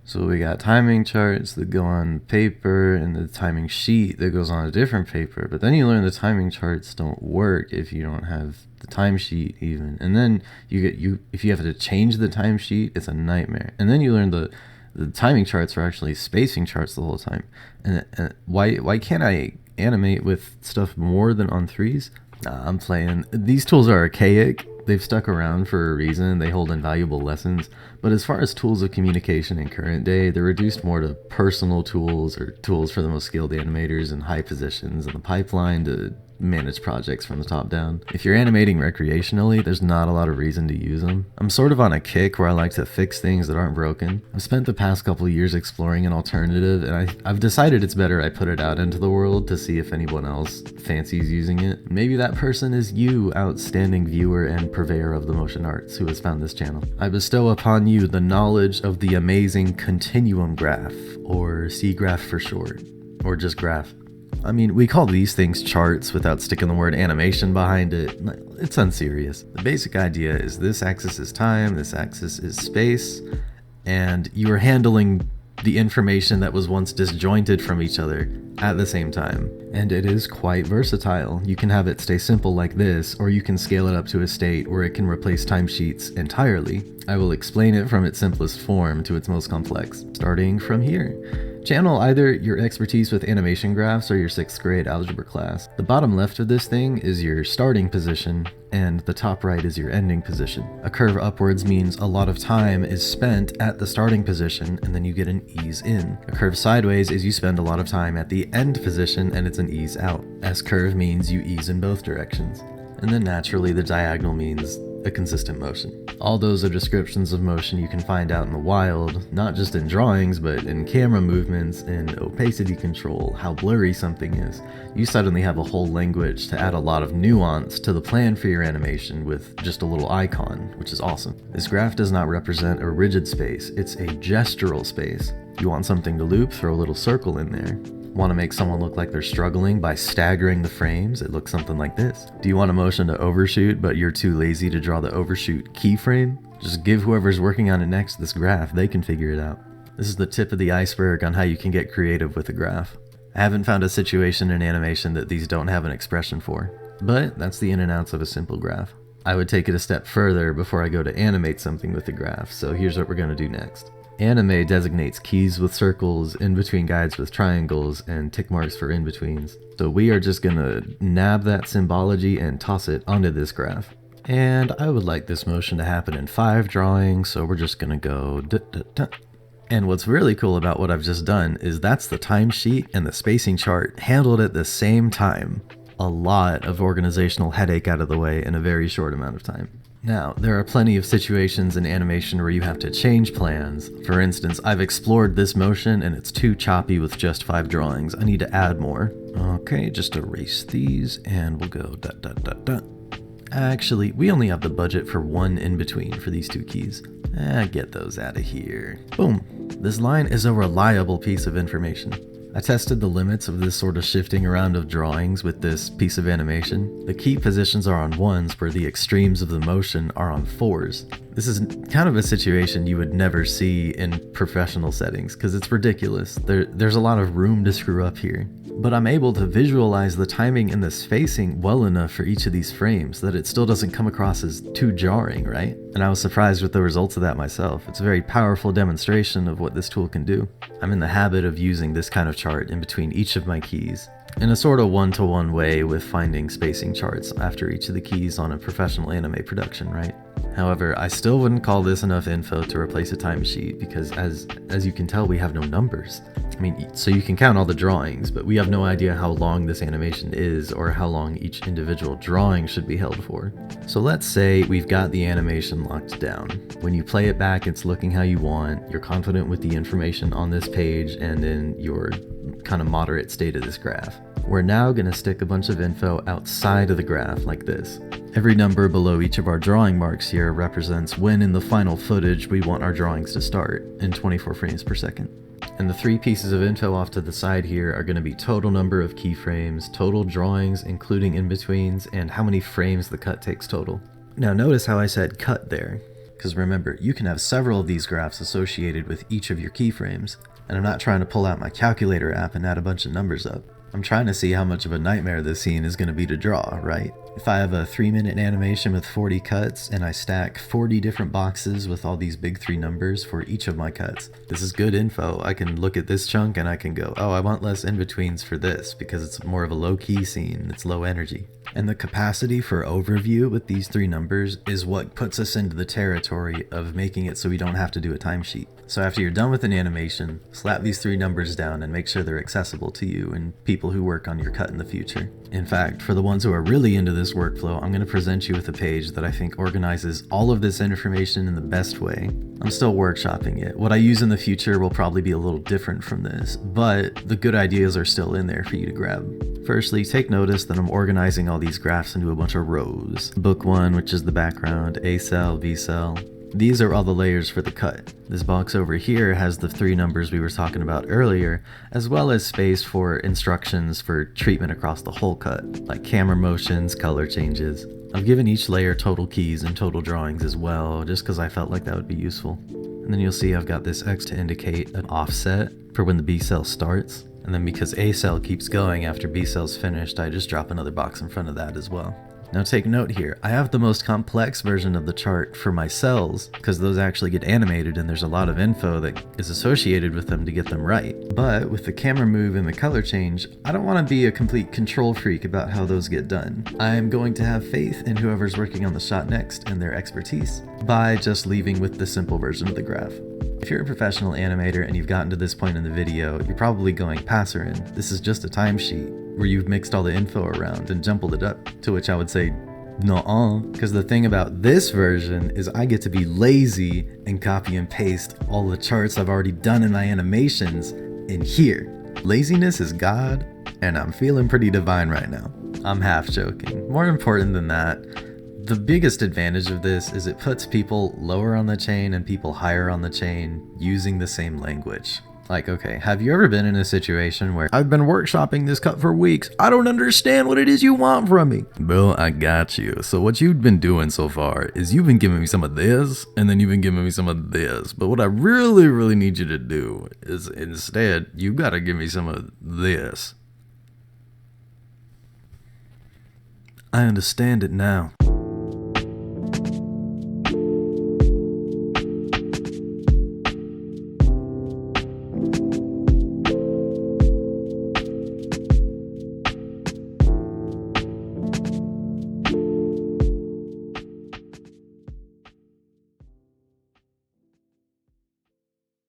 So we got timing charts that go on paper and the timing sheet that goes on a different paper. But then you learn the timing charts don't work if you don't have the timesheet even. And then if you have to change the timesheet, it's a nightmare. And then you learn the timing charts are actually spacing charts the whole time. And why can't I animate with stuff more than on threes? Nah, I'm playing. These tools are archaic. They've stuck around for a reason. They hold invaluable lessons. But as far as tools of communication in current day, they're reduced more to personal tools or tools for the most skilled animators in high positions in the pipeline to manage projects from the top down. If you're animating recreationally, there's not a lot of reason to use them. I'm sort of on a kick where I like to fix things that aren't broken. I've spent the past couple years exploring an alternative, and I've decided it's better I put it out into the world to see if anyone else fancies using it. Maybe that person is you, outstanding viewer and purveyor of the motion arts, who has found this channel. I bestow upon you the knowledge of the amazing continuum graph, or C graph for short, or just graph. I mean, we call these things charts without sticking the word animation behind it. It's unserious. The basic idea is this axis is time, this axis is space, and you are handling the information that was once disjointed from each other at the same time. And it is quite versatile. You can have it stay simple like this, or you can scale it up to a state where it can replace timesheets entirely. I will explain it from its simplest form to its most complex, starting from here. Channel either your expertise with animation graphs or your 6th grade algebra class. The bottom left of this thing is your starting position, and the top right is your ending position. A curve upwards means a lot of time is spent at the starting position, and then you get an ease in. A curve sideways is you spend a lot of time at the end position, and it's an ease out. S-curve means you ease in both directions. And then naturally the diagonal means a consistent motion. All those are descriptions of motion you can find out in the wild, not just in drawings, but in camera movements, in opacity control, how blurry something is. You suddenly have a whole language to add a lot of nuance to the plan for your animation with just a little icon, which is awesome. This graph does not represent a rigid space, it's a gestural space. You want something to loop, throw a little circle in there. Want to make someone look like they're struggling by staggering the frames? It looks something like this. Do you want a motion to overshoot, but you're too lazy to draw the overshoot keyframe? Just give whoever's working on it next this graph, they can figure it out. This is the tip of the iceberg on how you can get creative with a graph. I haven't found a situation in animation that these don't have an expression for, but that's the in and outs of a simple graph. I would take it a step further before I go to animate something with the graph, so here's what we're going to do next. Anime designates keys with circles, in-between guides with triangles, and tick marks for in-betweens. So we are just gonna nab that symbology and toss it onto this graph. And I would like this motion to happen in 5 drawings, so we're just gonna go And what's really cool about what I've just done is that's the timesheet and the spacing chart handled at the same time. A lot of organizational headache out of the way in a very short amount of time. Now, there are plenty of situations in animation where you have to change plans. For instance, I've explored this motion and it's too choppy with just 5 drawings. I need to add more. Okay, just erase these and we'll go ... Actually, we only have the budget for 1 in-between for these 2 keys. Get those out of here. Boom. This line is a reliable piece of information. I tested the limits of this sort of shifting around of drawings with this piece of animation. The key positions are on 1s where the extremes of the motion are on 4s. This is kind of a situation you would never see in professional settings because it's ridiculous. There's a lot of room to screw up here. But I'm able to visualize the timing and the spacing well enough for each of these frames that it still doesn't come across as too jarring, right? And I was surprised with the results of that myself. It's a very powerful demonstration of what this tool can do. I'm in the habit of using this kind of chart in between each of my keys, in a sort of one-to-one way with finding spacing charts after each of the keys on a professional anime production, right? However, I still wouldn't call this enough info to replace a timesheet because as you can tell, we have no numbers. I mean, so you can count all the drawings, but we have no idea how long this animation is or how long each individual drawing should be held for. So let's say we've got the animation locked down. When you play it back, it's looking how you want, you're confident with the information on this page and in your kind of moderate state of this graph. We're now going to stick a bunch of info outside of the graph like this. Every number below each of our drawing marks here represents when in the final footage we want our drawings to start, in 24 frames per second. And the 3 pieces of info off to the side here are going to be total number of keyframes, total drawings including in-betweens, and how many frames the cut takes total. Now notice how I said cut there. Because remember, you can have several of these graphs associated with each of your keyframes. And I'm not trying to pull out my calculator app and add a bunch of numbers up. I'm trying to see how much of a nightmare this scene is going to be to draw, right? If I have a 3-minute animation with 40 cuts and I stack 40 different boxes with all these big 3 numbers for each of my cuts, this is good info. I can look at this chunk and I can go, oh, I want less in-betweens for this because it's more of a low-key scene, it's low energy. And the capacity for overview with these 3 numbers is what puts us into the territory of making it so we don't have to do a timesheet. So after you're done with an animation, slap these 3 numbers down and make sure they're accessible to you and people who work on your cut in the future. In fact, for the ones who are really into this workflow, I'm going to present you with a page that I think organizes all of this information in the best way. I'm still workshopping it. What I use in the future will probably be a little different from this, but the good ideas are still in there for you to grab. Firstly, take notice that I'm organizing all these graphs into a bunch of rows. Book 1, which is the background, A cell, B cell. These are all the layers for the cut. This box over here has the 3 numbers we were talking about earlier, as well as space for instructions for treatment across the whole cut, like camera motions, color changes. I've given each layer total keys and total drawings as well, just because I felt like that would be useful. And then you'll see I've got this X to indicate an offset for when the B cell starts. And then because A cell keeps going after B cell's finished, I just drop another box in front of that as well. Now take note here, I have the most complex version of the chart for my cells, because those actually get animated and there's a lot of info that is associated with them to get them right. But with the camera move and the color change, I don't want to be a complete control freak about how those get done. I am going to have faith in whoever's working on the shot next and their expertise, by just leaving with the simple version of the graph. If you're a professional animator and you've gotten to this point in the video, you're probably going, Passerin, this is just a timesheet where you've mixed all the info around and jumbled it up. To which I would say, nuh-uh, because the thing about this version is I get to be lazy and copy and paste all the charts I've already done in my animations in here. Laziness is God, and I'm feeling pretty divine right now. I'm half joking. More important than that, the biggest advantage of this is it puts people lower on the chain and people higher on the chain using the same language. Like, okay, have you ever been in a situation where I've been workshopping this cut for weeks, I don't understand what it is you want from me? Bill, I got you. So what you've been doing so far is you've been giving me some of this, and then you've been giving me some of this. But what I really need you to do is instead, you gotta give me some of this. I understand it now.